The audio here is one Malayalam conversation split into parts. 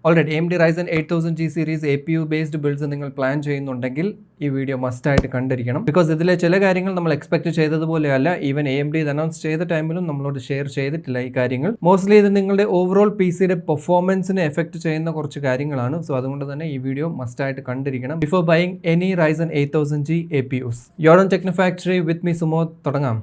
Already AMD Ryzen 8000G series APU based builds നിങ്ങൾ പ്ലാൻ ചെയ്യുന്നുണ്ടെങ്കിൽ ഈ വീഡിയോ മസ്റ്റായിട്ട് കണ്ടിരിക്കണം. ബിക്കോസ് ഇതിലെ ചില കാര്യങ്ങൾ നമ്മൾ എക്സ്പെക്ട് ചെയ്തതുപോലെയല്ല. ഈവൻ AMD ഇത് അനൗൺസ് ചെയ്ത ടൈമിലും നമ്മളോട് ഷെയർ ചെയ്തിട്ടില്ല ഈ കാര്യങ്ങൾ. മോസ്റ്റ്ലി ഇത് നിങ്ങളുടെ ഓവറോൾ PCയുടെ പെർഫോമൻസിനെ എഫക്ട് ചെയ്യുന്ന കുറച്ച് കാര്യങ്ങളാണ്. സോ അതുകൊണ്ട് തന്നെ ഈ വീഡിയോ മസ്റ്റായിട്ട് കണ്ടിരിക്കണം before buying any Ryzen 8000G APUs. You're on Technofactory with me Sumod. തുടങ്ങാം.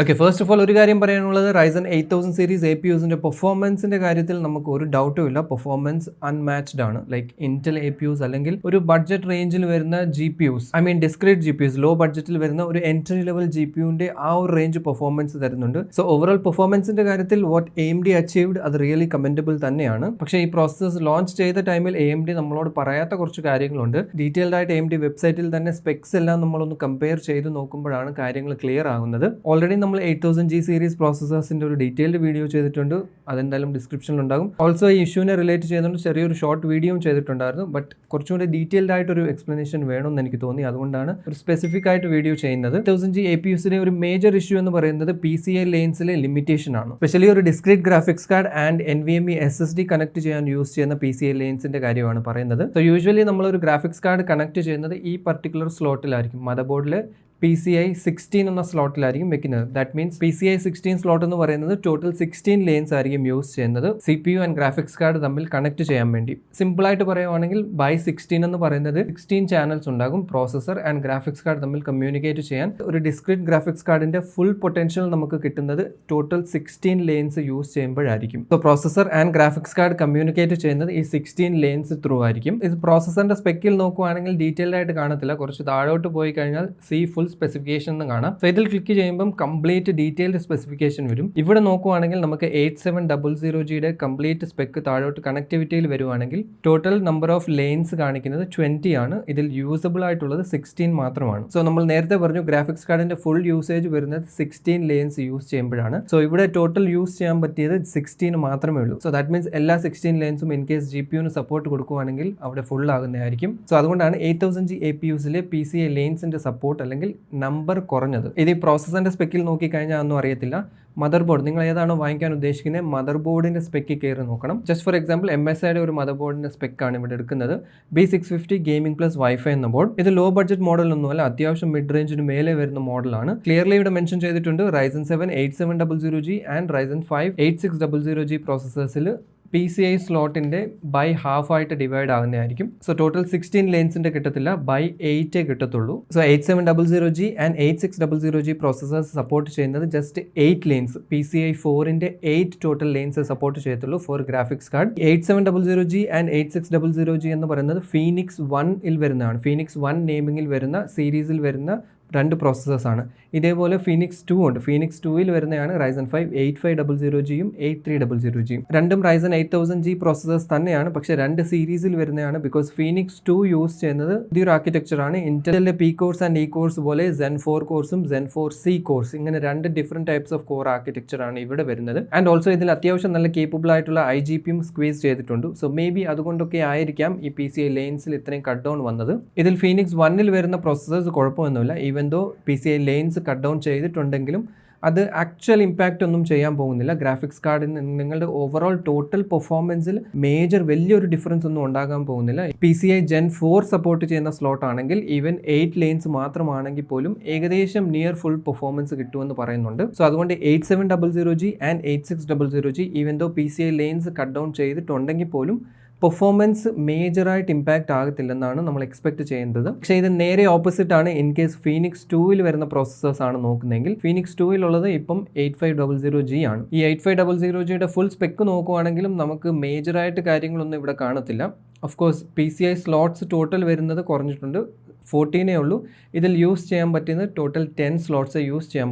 ഓക്കെ, ഫസ്റ്റ് ഓഫ് ഓൾ ഒരു കാര്യം പറയാനുള്ളത്, Ryzen 8000 സീരീസ് APUസിൻ്റെ പെർഫോമൻസിൻ്റെ കാര്യത്തിൽ നമുക്ക് ഒരു ഡൗട്ടും ഇല്ല. പെർഫോമൻസ് അൺമാച്ച്ഡ് ആണ്. ലൈക്ക് Intel APUs അല്ലെങ്കിൽ ഒരു ബഡ്ജറ്റ് റേഞ്ചിൽ വരുന്ന GPUs, I mean discrete GPUs, low ബഡ്ജറ്റിൽ വരുന്ന ഒരു എൻട്രി ലെവൽ GPUവിൻ്റെ ആ ഒരു റേഞ്ച് പെർഫോമൻസ് തരുന്നുണ്ട്. സോ ഓവറോൾ പെർഫോമൻസിൻ്റെ കാര്യത്തിൽ വാട്ട് AMD അച്ചീവ്ഡ് അത് റിയലി കമൻറ്റബിൾ തന്നെയാണ്. പക്ഷേ ഈ പ്രോസസ്സേഴ്സ് ലോഞ്ച് ചെയ്ത ടൈമിൽ AMD നമ്മളോട് പറയാത്ത കുറച്ച് കാര്യങ്ങളുണ്ട്. ഡീറ്റെയിൽഡ് ആയിട്ട് AMD വെബ്സൈറ്റിൽ തന്നെ സ്പെക്സ് എല്ലാം നമ്മളൊന്ന് കമ്പയർ ചെയ്ത് നോക്കുമ്പോഴാണ് കാര്യങ്ങൾ ക്ലിയർ ആകുന്നത്. ഓൾറെഡി നമ്മൾ 8000G സീരീസ് പ്രോസസ്സേഴ്സിൻ്റെ ഒരു ഡീറ്റെയിൽഡ് വീഡിയോ ചെയ്തിട്ടുണ്ട്. അതെന്തായാലും ഡിസ്ക്രിപ്ഷനിൽ ഉണ്ടാകും. ഓൾസോ ഈ ഇഷ്യൂവിനെ റിലേറ്റ് ചെയ്തുകൊണ്ട് ചെറിയൊരു ഷോർട്ട് വീഡിയോയും ചെയ്തിട്ടുണ്ടായിരുന്നു. ബട്ട് കുറച്ചും കൂടി ഡീറ്റെയിൽഡ് ആയിട്ടൊരു എക്സ്പ്ലനേഷൻ വേണമെന്ന് എനിക്ക് തോന്നി. അതുകൊണ്ടാണ് ഒരു സ്പെസിഫിക് ആയിട്ട് വീഡിയോ ചെയ്യുന്നത്. 8000G APUസിലെ ഒരു മേജർ ഇഷ്യൂ എന്ന് പറയുന്നത് PCI ലെയിൻസിലെ ലിമിറ്റേഷൻ ആണ്. സ്പെഷ്യലി ഒരു discrete graphics card and NVMe SSD connect ചെയ്യാൻ യൂസ് ചെയ്യുന്ന PCI ലെയിൻസിന്റെ കാര്യമാണ് പറയുന്നത്. സോ യൂഷ്വലി നമ്മളൊരു ഗ്രാഫിക്സ് കാർഡ് കണക്ട് ചെയ്യുന്നത് ഈ പർട്ടിക്കുലർ സ്ലോട്ടിലായിരിക്കും. മദർ ബോർഡിൽ PCI 16 എന്ന സ്ലോട്ടിലായിരിക്കും വെക്കുന്നത്. ദാറ്റ് മീൻസ് PCI 16 സ്ലോട്ട് എന്ന് പറയുന്നത് ടോട്ടൽ 16 ലെയിൻസ് ആയിരിക്കും യൂസ് ചെയ്യുന്നത് CPU ആൻഡ് ഗ്രാഫിക്സ് കാർഡ് തമ്മിൽ കണക്ട് ചെയ്യാൻ വേണ്ടി. സിമ്പിളായിട്ട് പറയുവാണെങ്കിൽ ബൈ 16 എന്ന് പറയുന്നത് 16 ചാനൽസ് ഉണ്ടാകും പ്രോസസർ ആൻഡ് ഗ്രാഫിക്സ് കാർഡ് തമ്മിൽ കമ്മ്യൂണിക്കേറ്റ് ചെയ്യാൻ. ഒരു ഡിസ്ക്രീറ്റ് ഗ്രാഫിക്സ് കാർഡിന്റെ ഫുൾ പൊട്ടൻഷ്യൽ നമുക്ക് കിട്ടുന്നത് ടോട്ടൽ 16 ലെയിൻസ് യൂസ് ചെയ്യുമ്പോഴായിരിക്കും. So processor and graphics card communicate ചെയ്യുന്നത് ഈ 16 ലെയിൻസ് ത്രൂ ആയിരിക്കും. ഇത് പ്രോസസറിന്റെ സ്പെക്കിൽ നോക്കുവാണെങ്കിൽ ഡീറ്റെയിൽഡ് ആയിട്ട് കാണത്തില്ല. കുറച്ച് താഴോട്ട് പോയി കഴിഞ്ഞാൽ ഫുൾ സ്പെസിഫിക്കേഷൻ എന്ന് കാണാം. സോ ഇതിൽ ക്ലിക്ക് ചെയ്യുമ്പം കംപ്ലീറ്റ് ഡീറ്റെയിൽഡ് സ്പെസിഫിക്കേഷൻ വരും. ഇവിടെ നോക്കുവാണെങ്കിൽ നമുക്ക് 8700Gയുടെ കംപ്ലീറ്റ് സ്പെക്ക് താഴോട്ട് കണക്ടിവിറ്റിയിൽ വരുവാണെങ്കിൽ ടോട്ടൽ നമ്പർ ഓഫ് ലെയിൻസ് കാണിക്കുന്നത് 20 ആണ്. ഇതിൽ യൂസബിൾ ആയിട്ടുള്ളത് 16 മാത്രമാണ്. സോ നമ്മൾ നേരത്തെ പറഞ്ഞു ഗ്രാഫിക്സ് കാർഡിന്റെ ഫുൾ യൂസേജ് വരുന്നത് 16 ലെയിൻസ് യൂസ് ചെയ്യുമ്പോഴാണ്. സോ ഇവിടെ ടോട്ടൽ യൂസ് ചെയ്യാൻ പറ്റിയത് 16 മാത്രമേ ഉള്ളൂ. സോ ദാറ്റ് മീൻസ് എല്ലാ 16 ലെയിൻസും ഇൻ കേസ് GPUവിന് സപ്പോർട്ട് കൊടുക്കുവാണെങ്കിൽ അവിടെ ഫുൾ ആകുന്നതായിരിക്കും. സോ അതുകൊണ്ടാണ് 8000G APUസിലെ PCI ലെയിൻസിന്റെ സപ്പോർട്ട് അല്ലെങ്കിൽ നമ്പർ കുറഞ്ഞത്. ഇത് ഈ പ്രോസസറിന്റെ സ്പെക്കിൽ നോക്കിക്കഴിഞ്ഞാൽ ഒന്നും അറിയത്തില്ല. മദർ ബോർഡ് നിങ്ങൾ ഏതാണോ വാങ്ങിക്കാൻ ഉദ്ദേശിക്കുന്നത് മദർ ബോർഡിന്റെ സ്പെക്കിൽ കയറി നോക്കണം. ജസ്റ്റ് ഫോർ എക്സാമ്പിൾ MSIയുടെ ഒരു മദർ ബോർഡിന്റെ സ്പെക്കാണ് ഇവിടെ എടുക്കുന്നത്. B650 ഗെയിമിംഗ് പ്ലസ് വൈഫൈ എന്ന ബോർഡ്. ഇത് ലോ ബഡ്ജറ്റ് മോഡലൊന്നുമല്ല, അത്യാവശ്യം മിഡ് റേഞ്ചിന് മേലെ വരുന്ന മോഡലാണ്. ക്ലിയർലി ഇവിടെ മെൻഷൻ ചെയ്തിട്ടുണ്ട് Ryzen 7 8700G and Ryzen 5 8600G പ്രോസസേഴ്സിൽ PCI സ്ലോട്ടിന്റെ ബൈ ഹാഫ് ആയിട്ട് ഡിവൈഡ് ആകുന്നതായിരിക്കും. സോ ടോട്ടൽ 16 ലെയിൻസിന്റെ കിട്ടത്തില്ല, ബൈ 8 കിട്ടത്തുള്ളൂ. So 8700G and 8600G processors support ചെയ്യുന്നത് ജസ്റ്റ് 8 ലെയിൻസ്. PCI 4ന്റെ 8 ടോട്ടൽ ലെയിൻസ് സപ്പോർട്ട് ചെയ്യത്തുള്ളൂ for graphics card. 8700G and 8600G എന്ന് പറയുന്നത് Phoenix 1 വരുന്നതാണ്. Phoenix 1 നെയിമിങ്ങിൽ വരുന്ന സീരീസിൽ വരുന്ന രണ്ട് പ്രോസസ്സേഴ്സ് ആണ്. ഇതേപോലെ Phoenix 2 ഉണ്ട്. Phoenix 2 വരുന്നതാണ് Ryzen 5 8500Gയും 8300Gയും. രണ്ടും Ryzen 8000G പ്രോസസ്സേഴ്സ് തന്നെയാണ്, പക്ഷേ രണ്ട് സീരീസിൽ വരുന്നതാണ്. ബിക്കോസ് Phoenix 2 യൂസ് ചെയ്യുന്നത് പുതിയൊരു ആർക്കിടെക്ചർ ആണ്. ഇന്റലിലെ P course and E course പോലെ Zen 4 കോഴ്സും Zen 4C കോഴ്സ്, ഇങ്ങനെ രണ്ട് different types of core architecture ആണ് ഇവിടെ വരുന്നത്. ആൻഡ് ഓൾസോ ഇതിൽ അത്യാവശ്യം നല്ല കേപ്പബിൾ ആയിട്ടുള്ള IGPയും സ്ക്വീസ് ചെയ്തിട്ടുണ്ട്. സോ മേ ബി അതുകൊണ്ടൊക്കെ ആയിരിക്കാം ഈ PCI ലെയിൻസിൽ ഇത്രയും കട്ട് ഡൗൺ വന്നത്. ഇതിൽ Phoenix 1 വരുന്ന പ്രോസസ്സേഴ്സ് കുഴപ്പമൊന്നുമില്ല. എന്തോ PCI ലെയിൻസ് കട്ട് ഡൗൺ ചെയ്തിട്ടുണ്ടെങ്കിലും അത് ആക്ച്വൽ ഇമ്പാക്റ്റ് ഒന്നും ചെയ്യാൻ പോകുന്നില്ല. ഗ്രാഫിക്സ് കാർഡിന് നിങ്ങളുടെ ഓവറോൾ ടോട്ടൽ പെർഫോമൻസിൽ മേജർ വലിയൊരു ഡിഫറൻസ് ഒന്നും ഉണ്ടാകാൻ പോകുന്നില്ല. PCI Gen 4 സപ്പോർട്ട് ചെയ്യുന്ന സ്ലോട്ട് ആണെങ്കിൽ ഈവൻ 8 ലെയിൻസ് മാത്രമാണെങ്കിൽ പോലും ഏകദേശം നിയർ ഫുൾ പെർഫോമൻസ് കിട്ടുമെന്ന് പറയുന്നുണ്ട്. സോ അതുകൊണ്ട് 8700G and 8600G even though PCI lanes cut down ചെയ്തിട്ടുണ്ടെങ്കിൽ പോലും പെർഫോമൻസ് മേജറായിട്ട് ഇമ്പാക്റ്റ് ആകത്തില്ലെന്നാണ് നമ്മൾ എക്സ്പെക്ട് ചെയ്യുന്നത്. പക്ഷേ ഇത് നേരെ ഓപ്പോസിറ്റ് ആണ്. ഇൻ കേസ് Phoenix 2 വരുന്ന പ്രോസസ്സേഴ്സ് ആണ് നോക്കുന്നതെങ്കിൽ Phoenix 2 ഉള്ളത് ഇപ്പം 8500G ആണ്. ഈ 8500Gയുടെ ഫുൾ സ്പെക്ക് നോക്കുവാണെങ്കിലും നമുക്ക് മേജറായിട്ട് കാര്യങ്ങളൊന്നും ഇവിടെ കാണത്തില്ല. Of course PCI slots total വരുന്നത് കുറഞ്ഞിട്ടുണ്ട്, 14 ഉള്ളൂ. ഇതിൽ യൂസ് ചെയ്യാൻ പറ്റുന്നത് ടോട്ടൽ 10 സ്ലോട്ട്സേ യൂസ് ചെയ്യാൻ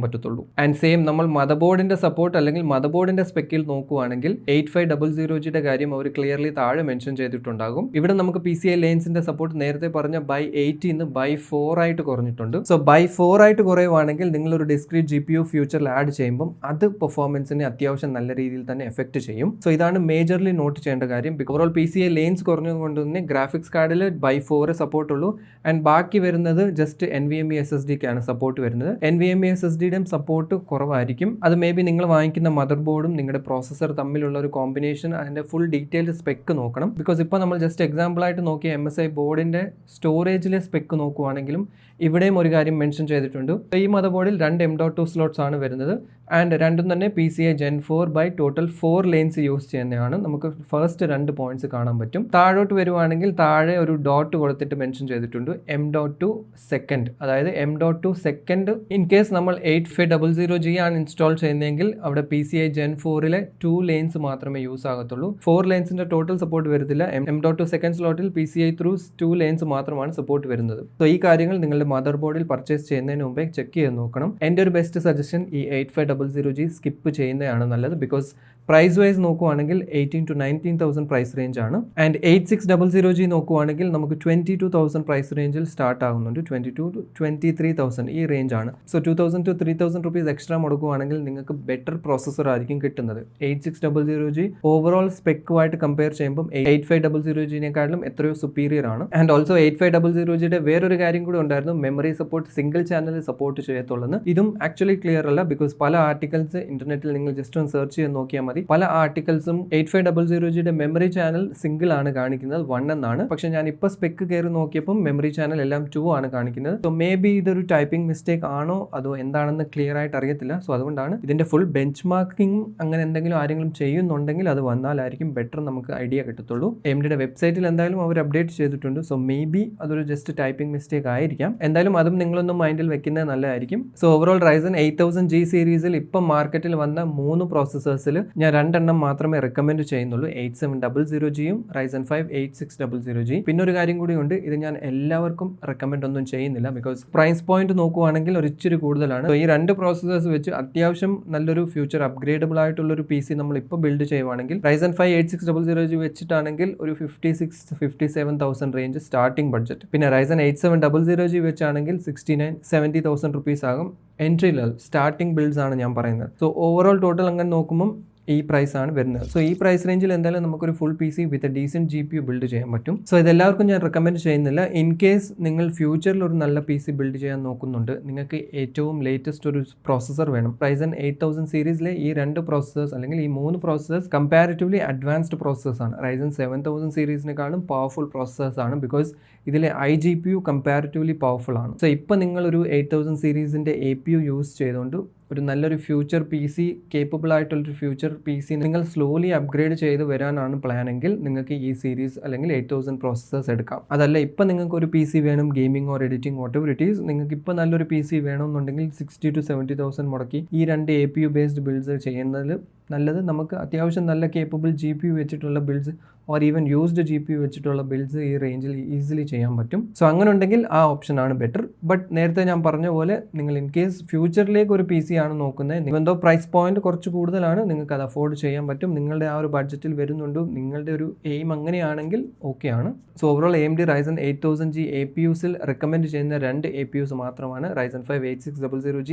പറ്റത്തുള്ളൂ. ആൻഡ് സെയിം നമ്മൾ മദർ ബോർഡിന്റെ സപ്പോർട്ട് അല്ലെങ്കിൽ മദർ ബോർഡിന്റെ സ്പെക്കിൽ നോക്കുവാണെങ്കിൽ 8500Gയുടെ കാര്യം അവർ ക്ലിയർലി താഴെ മെൻഷൻ ചെയ്തിട്ടുണ്ടാകും. ഇവിടെ നമുക്ക് PCI ലെയിൻസിന്റെ സപ്പോർട്ട് നേരത്തെ പറഞ്ഞ ബൈ 80 നിന്ന് ബൈ 4 ആയിട്ട് കുറഞ്ഞിട്ടുണ്ട്. സോ ബൈ 4 ആയിട്ട് കുറയുവാണെങ്കിൽ നിങ്ങളൊരു ഡിസ്ക്രീറ്റ് GPU ഫ്യൂച്ചറിൽ ആഡ് ചെയ്യുമ്പം അത് പെർഫോമൻസിനെ അത്യാവശ്യം നല്ല രീതിയിൽ തന്നെ എഫക്ട് ചെയ്യും. സോ ഇതാണ് മേജർലി നോട്ട് ചെയ്യേണ്ട കാര്യം. ഓവറോൾ PCI ലെയിൻസ് കുറഞ്ഞതുകൊണ്ട് തന്നെ ഗ്രാഫിക്സ് കാർഡിൽ ബൈ 4 സപ്പോർട്ട് ഉള്ളൂ. ആൻഡ് ബാക്കി വരുന്നത് ജസ്റ്റ് NVMe SSDക്കാണ് സപ്പോർട്ട് വരുന്നത്. NVMe SSDയുടെയും സപ്പോർട്ട് കുറവായിരിക്കും. അത് മേ ബി നിങ്ങൾ വാങ്ങിക്കുന്ന മദർ ബോർഡും നിങ്ങളുടെ പ്രോസസ്സർ തമ്മിലുള്ള ഒരു കോമ്പിനേഷൻ, അതിൻ്റെ ഫുൾ ഡീറ്റെയിൽഡ് സ്പെക്ക് നോക്കണം. ബിക്കോസ് ഇപ്പോൾ നമ്മൾ ജസ്റ്റ് എക്സാമ്പിളായിട്ട് നോക്കിയ MSI ബോർഡിൻ്റെ സ്റ്റോറേജിലെ സ്പെക്ക് നോക്കുവാണെങ്കിലും ഇവിടെയും ഒരു കാര്യം മെൻഷൻ ചെയ്തിട്ടുണ്ട്. ഈ മദർ ബോർഡിൽ 2 M.2 സ്ലോട്ട്സ് ആണ് വരുന്നത്. ആൻഡ് രണ്ടും തന്നെ PCI Gen 4 by total 4 lanes use ചെയ്യുന്നതാണ്. നമുക്ക് ഫസ്റ്റ് 2 പോയിന്റ്സ് കാണാൻ പറ്റും. താഴോട്ട് വരുവാണെങ്കിൽ താഴെ ഒരു ഡോട്ട് കൊടുത്തിട്ട് മെൻഷൻ ചെയ്തിട്ടുണ്ട് M.2 സെക്കൻഡ്. അതായത് M.2 സെക്കൻഡ് ഇൻ കേസ് നമ്മൾ 8500G ആണ് ഇൻസ്റ്റാൾ ചെയ്യുന്നതെങ്കിൽ അവിടെ PCI Gen 4ലെ 2 ലെയിൻസ് മാത്രമേ യൂസ് ആകത്തുള്ളൂ. 4 ലെയിൻസിന്റെ ടോട്ടൽ സപ്പോർട്ട് വരത്തില്ല. M.2 സെക്കൻഡ് സ്ലോട്ടിൽ PCI ത്രൂ 2 ലെയിൻസ് മാത്രമാണ് സപ്പോർട്ട് വരുന്നത്. സോ ഈ കാര്യങ്ങൾ നിങ്ങളുടെ മദർ ബോർഡിൽ പർച്ചേസ് ചെയ്യുന്നതിന് മുമ്പേ ചെക്ക് ചെയ്ത് നോക്കണം. എൻ്റെ ഒരു ബെസ്റ്റ് സജഷൻ ഈ 8500G സ്കിപ്പ് ചെയ്യുന്നതാണ് നല്ലത്. ബിക്കോസ് പ്രൈസ് വൈസ് നോക്കുവാണെങ്കിൽ 18,000 to 19,000 പ്രൈസ് റേഞ്ച് ആണ്. ആൻഡ് 8600G നോക്കുവാണെങ്കിൽ നമുക്ക് 22,000 പ്രൈസ് റേഞ്ചിൽ സ്റ്റാർട്ട് ആകുന്നുണ്ട്. 22,000 to 23,000 ഈ റേഞ്ച് ആണ്. സോ 2,000 to 3,000 റുപ്പീസ് എക്സ്ട്രാ മുടക്കുവാണെങ്കിൽ നിങ്ങൾക്ക് ബെറ്റർ പ്രോസസ്സർ ആയിരിക്കും കിട്ടുന്നത്. 8600G ഓവറോൾ സ്പെക്കുമായിട്ട് കമ്പയർ ചെയ്യുമ്പോൾ 8500Gനെക്കാളും എത്രയോ സുപ്പീരിയർ ആണ്. ആൻഡ് ഓൾസോ 8500Gയുടെ വേറൊരു കാര്യം കൂടി ഉണ്ടായിരുന്നു, memory support single channel support ചെയ്യത്തുള്ളൂ. ഇതും ആക്ച്വലി ക്ലിയർ അല്ല. ബിക്കോസ് പല ആർട്ടിക്കൽസ് ഇന്റർനെറ്റിൽ നിങ്ങൾ ജസ്റ്റ് ഒന്ന് സെർച്ച് ചെയ്ത് നോക്കിയാൽ മതി. പല ആർട്ടിക്കൽസും 8500Gയുടെ മെമ്മറി ചാനൽ സിംഗിൾ ആണ് കാണിക്കുന്നത്, 1 എന്നാണ്. പക്ഷെ ഞാൻ ഇപ്പോൾ സ്പെക്ക് കയറി നോക്കിയപ്പോൾ മെമ്മറി ചാനൽ എല്ലാം 2 ആണ് കാണിക്കുന്നത്. സോ മേ ബി ഇതൊരു ടൈപ്പിംഗ് മിസ്റ്റേക്ക് ആണോ അതോ എന്താണെന്ന് ക്ലിയർ ആയിട്ട് അറിയത്തില്ല. സോ അതുകൊണ്ടാണ് ഇതിന്റെ ഫുൾ ബെഞ്ച് മാർക്കിംഗ് അങ്ങനെ എന്തെങ്കിലും ആരെങ്കിലും ചെയ്യുന്നുണ്ടെങ്കിൽ അത് വന്നാലായിരിക്കും ബെറ്റർ നമുക്ക് ഐഡിയ കിട്ടത്തുള്ളൂ. AMDയുടെ വെബ്സൈറ്റിൽ എന്തായാലും അവർ അപ്ഡേറ്റ് ചെയ്തിട്ടുണ്ട്. സോ മേ ബി അതൊരു ജസ്റ്റ് ടൈപ്പിംഗ് മിസ്റ്റേക്ക് ആയിരിക്കാം. എന്തായാലും അതും നിങ്ങളൊന്നും മൈൻഡിൽ വെക്കുന്നത് നല്ലതായിരിക്കും. സോ ഓവറോൾ Ryzen 8000G സീരീസിൽ ഇപ്പം മാർക്കറ്റിൽ വന്ന 3 പ്രോസസ്സേഴ്സിൽ ഞാൻ 2 എണ്ണം മാത്രമേ റെക്കമെൻഡ് ചെയ്യുന്നുള്ളൂ. 8700Gയും Ryzen 5 8600G. പിന്നെ ഒരു കാര്യം കൂടി ഉണ്ട്, ഇത് ഞാൻ എല്ലാവർക്കും റെക്കമെൻഡ് ഒന്നും ചെയ്യുന്നില്ല. ബിക്കോസ് പ്രൈസ് പോയിന്റ് നോക്കുവാണെങ്കിൽ ഒരു ഇച്ചിരി കൂടുതലാണ്. ഈ 2 പ്രോസസ്സേഴ്സ് വെച്ച് അത്യാവശ്യം നല്ലൊരു ഫ്യൂച്ചർ അപ്ഗ്രേഡബിൾ ആയിട്ടുള്ള ഒരു PC നമ്മൾ ഇപ്പോൾ ബിൽഡ് ചെയ്യുവാണെങ്കിൽ Ryzen 5 8600G വെച്ചിട്ടാണെങ്കിൽ ഒരു 56,000-57,000 റേഞ്ച് സ്റ്റാർട്ടിംഗ് ബഡ്ജറ്റ്. പിന്നെ Ryzen 8700G വെച്ചാണെങ്കിൽ 69,000-70,000 റുപ്പീസ് ആകും. എൻട്രി ലെവൽ സ്റ്റാർട്ടിംഗ് ബിൽഡ്സ് ആണ് ഞാൻ പറയുന്നത്. സോ ഓവറോൾ ടോട്ടൽ അങ്ങനെ നോക്കുമ്പോൾ ഈ പ്രൈസ് ആണ് വരുന്നത്. സോ ഈ പ്രൈസ് റേഞ്ചിൽ എന്തായാലും നമുക്കൊരു full PC with a decent GPU build ചെയ്യാൻ പറ്റും. സോ ഇതെല്ലാവർക്കും ഞാൻ റെക്കമെൻഡ് ചെയ്യുന്നില്ല. ഇൻ കേസ് നിങ്ങൾ ഫ്യൂച്ചറിൽ ഒരു നല്ല PC ബിൽഡ് ചെയ്യാൻ നോക്കുന്നുണ്ട്, നിങ്ങൾക്ക് ഏറ്റവും ലേറ്റസ്റ്റ് ഒരു പ്രോസസ്സർ വേണം. Ryzen 8000 സീരീസിലെ ഈ 2 പ്രോസസ്സേഴ്സ് അല്ലെങ്കിൽ ഈ 3 പ്രോസസ്സേഴ്സ് കമ്പാരിറ്റീവ്ലി അഡ്വാൻസ്ഡ് പ്രോസസ്സേഴ്സ് ആണ്. Ryzen 7000 സീരീസിനെക്കാളും പവർഫുൾ പ്രോസസ്സേഴ്സ് ആണ്. ബിക്കോസ് ഇതിലെ iGPU കമ്പാരിറ്റീവ്ലി പവർഫുൾ ആണ്. സോ ഇപ്പോൾ നിങ്ങളൊരു 8000 സീരീസിൻ്റെ APU യൂസ് ചെയ്തുകൊണ്ട് ഒരു നല്ലൊരു ഫ്യൂച്ചർ PC കേപ്പബിൾ ആയിട്ടുള്ളൊരു ഫ്യൂച്ചർ PC നിങ്ങൾ സ്ലോലി അപ്ഗ്രേഡ് ചെയ്ത് വരാനാണ് പ്ലാൻ എങ്കിൽ നിങ്ങൾക്ക് ഈ സീരീസ് അല്ലെങ്കിൽ 8000 പ്രോസസ്സേഴ്സ് എടുക്കാം. അതല്ല ഇപ്പം നിങ്ങൾക്ക് ഒരു PC വേണം gaming or editing what ever it is, നിങ്ങൾക്ക് ഇപ്പോൾ നല്ലൊരു PC വേണമെന്നുണ്ടെങ്കിൽ 60,000 to 70,000 മുടക്കി ഈ 2 APU ബേസ്ഡ് ബിൽഡ്സ് ചെയ്യുന്നതിൽ നല്ലത്. നമുക്ക് അത്യാവശ്യം നല്ല കേപ്പബിൾ GPU വെച്ചിട്ടുള്ള builds or even used GPU വെച്ചിട്ടുള്ള ബിൽഡ്സ് ഈ റേഞ്ചിൽ ഈസിലി ചെയ്യാൻ പറ്റും. സോ അങ്ങനെ ഉണ്ടെങ്കിൽ ആ ഓപ്ഷനാണ് ബെറ്റർ. ബട്ട് നേരത്തെ ഞാൻ പറഞ്ഞ പോലെ നിങ്ങൾ ഇൻ കേസ് ഫ്യൂച്ചറിലേക്ക് ഒരു PC ആണ് നോക്കുന്നത്, എന്തോ പ്രൈസ് പോയിന്റ് കുറച്ച് കൂടുതലാണ്, നിങ്ങൾക്ക് അത് അഫോർഡ് ചെയ്യാൻ പറ്റും, നിങ്ങളുടെ ആ ഒരു ബഡ്ജറ്റിൽ വരുന്നുണ്ട്, നിങ്ങളുടെ ഒരു എയിം അങ്ങനെയാണെങ്കിൽ ഓക്കെ ആണ്. So overall AMD Ryzen 8000G APUസിൽ റെക്കമെൻഡ് ചെയ്യുന്ന 2 APUs മാത്രമാണ് Ryzen 5 8600G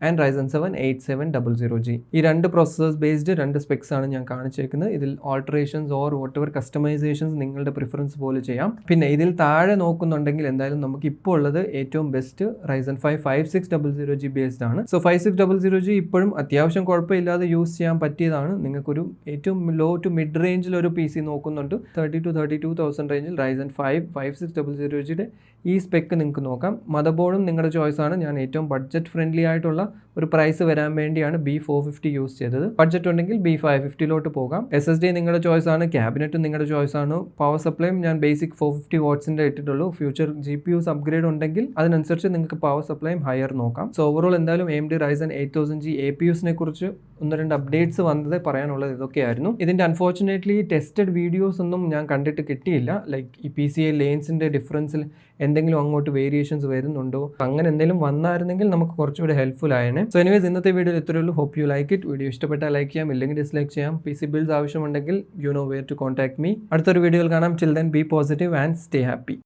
and Ryzen 7 8700G. ഈ 2 പ്രോസസ്സേഴ്സ് ബേസ്ഡ് 2 സ്പെക്സ് ആണ് ഞാൻ കാണിച്ചേക്കുന്നത്. ഇതിൽ alterations or what ever customisations നിങ്ങളുടെ പ്രിഫറൻസ് പോലെ ചെയ്യാം. പിന്നെ ഇതിൽ താഴെ നോക്കുന്നുണ്ടെങ്കിൽ എന്തായാലും നമുക്ക് ഇപ്പോൾ ഉള്ളത് ഏറ്റവും ബെസ്റ്റ് Ryzen 5 5600G ബേസ്ഡ് ആണ്. സോ 5600G ഇപ്പോഴും അത്യാവശ്യം കുഴപ്പമില്ലാതെ യൂസ് ചെയ്യാൻ പറ്റിയതാണ്. നിങ്ങൾക്കൊരു ഏറ്റവും ലോ ടു മിഡ് റേഞ്ചിൽ ഒരു PC നോക്കുന്നുണ്ട്, 30,000 to 32,000 റേഞ്ചിൽ Ryzen 5 5600Gയുടെ ഈ സ്പെക്ക് നിങ്ങൾക്ക് നോക്കാം. മദർ ബോർഡും നിങ്ങളുടെ ചോയ്സ് ആണ്. ഞാൻ ഏറ്റവും ബഡ്ജറ്റ് ഫ്രണ്ട്ലി ആയിട്ടുള്ള ഒരു പ്രൈസ് വരാൻ വേണ്ടിയാണ് B450 യൂസ് ചെയ്തത്. ബഡ്ജറ്റ് ഉണ്ടെങ്കിൽ B550 പോകാം. SSD നിങ്ങളുടെ ചോയ്സ് ആണ്, ക്യാബിനറ്റും നിങ്ങളുടെ ചോയ്സ് ആണ്. പവർ സപ്ലൈയും ഞാൻ ബേസിക് 450 വാട്ട്സിൻ്റെ ഇട്ടിട്ടുള്ളൂ. ഫ്യൂച്ചർ GPUs അപ്ഗ്രേഡ് ഉണ്ടെങ്കിൽ അതിനനുസരിച്ച് നിങ്ങൾക്ക് പവർ സപ്ലൈയും ഹയർ നോക്കാം. സോ ഓവറോൾ എന്തായാലും AMD Ryzen 8000G APUസിനെ കുറിച്ച് 1-2 അപ്ഡേറ്റ്സ് വന്നത് പറയാനുള്ളത് ഇതൊക്കെയായിരുന്നു. ഇതിൻ്റെ അൺഫോർച്ചുനേറ്റ്ലി ടെസ്റ്റഡ് വീഡിയോസ് ഒന്നും ഞാൻ കണ്ടിട്ട് കിട്ടിയില്ല. ലൈക്ക് ഈ PCI ലെയിൻസിൻ്റെ ഡിഫറൻസിൽ എന്തെങ്കിലും അങ്ങോട്ട് വേരിയേഷൻസ് വരുന്നുണ്ടോ, അങ്ങനെ എന്തെങ്കിലും വന്നായിരുന്നെങ്കിൽ നമുക്ക് കുറച്ചുകൂടി ഹെൽപ്ഫുൾ ആയേനെ. സോ എനിവേസ് ഇന്നത്തെ വീഡിയോയിൽ ഇത്രയേ ഉള്ളൂ. Hope you like it. Video ഇഷ്ടപ്പെട്ടാൽ ലൈക്ക് ചെയ്യാം, ഇല്ലെങ്കിൽ ഡിസ്ലൈക്ക് ചെയ്യാം. PC ബിൽഡ്സ് ആവശ്യമുണ്ടെങ്കിൽ you know where to contact me. അടുത്തൊരു വീഡിയോയിൽ കാണാം. Till then be positive and stay happy.